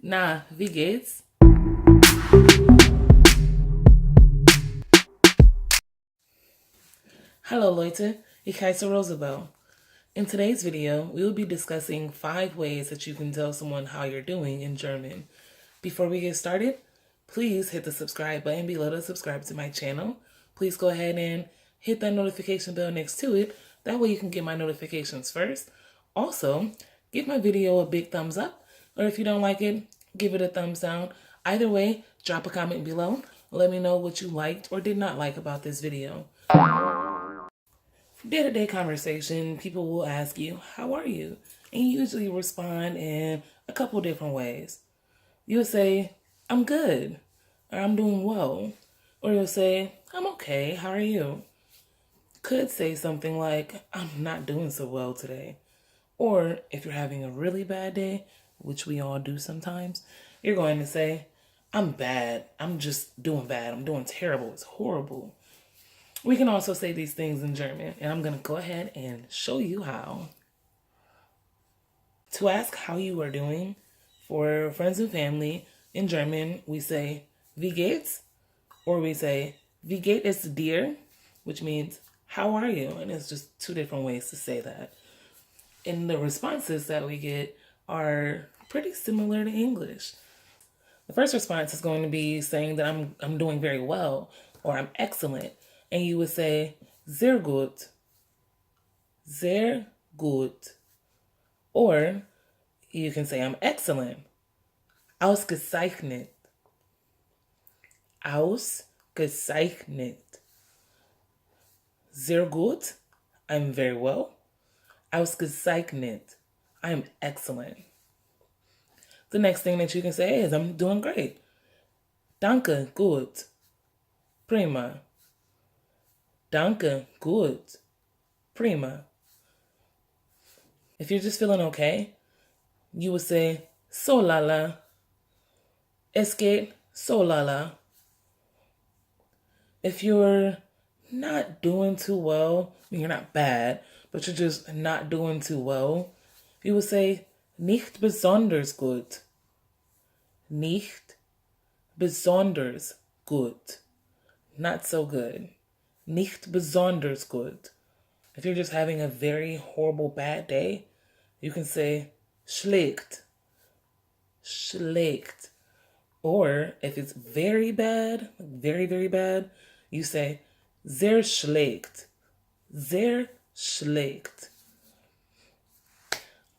Wie geht's? Hallo Leute, ich heiße Rosabelle. In today's video, we will be discussing 5 ways that you can tell someone how you're doing in German. Before we get started, please hit the subscribe button below to subscribe to my channel. Please go ahead and hit that notification bell next to it. That way you can get my notifications first. Also, give my video a big thumbs up, or if you don't like it, give it a thumbs down. Either way, drop a comment below. Let me know what you liked or did not like about this video. Day-to-day conversation, people will ask you, how are you? And you usually respond in a couple different ways. You'll say, I'm good, or I'm doing well. Or you'll say, I'm okay, how are you? Could say something like, I'm not doing so well today. Or if you're having a really bad day, which we all do sometimes, you're going to say, I'm bad, I'm just doing bad, I'm doing terrible, it's horrible. We can also say these things in German, and I'm going to go ahead and show you how. To ask how you are doing, for friends and family, in German, we say, wie geht's? Or we say, wie geht es dir? Which means, how are you? And it's just 2 different ways to say that. And the responses that we get are pretty similar to English. The first response is going to be saying that I'm doing very well, or I'm excellent. And you would say, sehr gut, sehr gut. Or you can say, I'm excellent, ausgezeichnet, ausgezeichnet. Sehr gut, I'm very well. Ausgezeichnet, I'm excellent. The next thing that you can say is, I'm doing great. Danke, gut, prima. Danke, gut, prima. If you're just feeling okay, you would say, so lala, es geht, so lala. If you're not doing too well, I mean, you're not bad, but you're just not doing too well, you would say, nicht besonders gut. Nicht besonders gut. Not so good. Nicht besonders gut. If you're just having a very horrible bad day, you can say schlecht. Schlecht. Or if it's very bad, very, very bad, you say sehr schlecht. Sehr schlecht.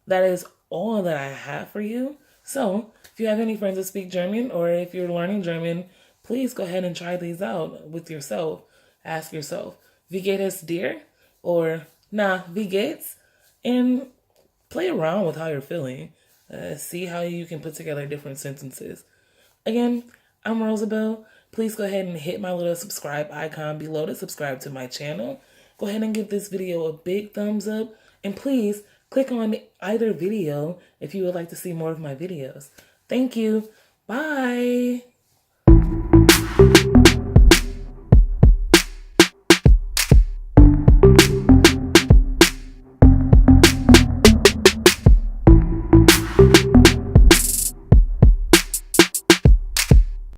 That is all that I have for you. So, if you have any friends that speak German, or if you're learning German, please go ahead and try these out with yourself. Ask yourself, wie geht es dir? Or, wie geht's? And play around with how you're feeling. See how you can put together different sentences. Again, I'm Rosabelle. Please go ahead and hit my little subscribe icon below to subscribe to my channel. Go ahead and give this video a big thumbs up. And please click on either video if you would like to see more of my videos. Thank you. Bye.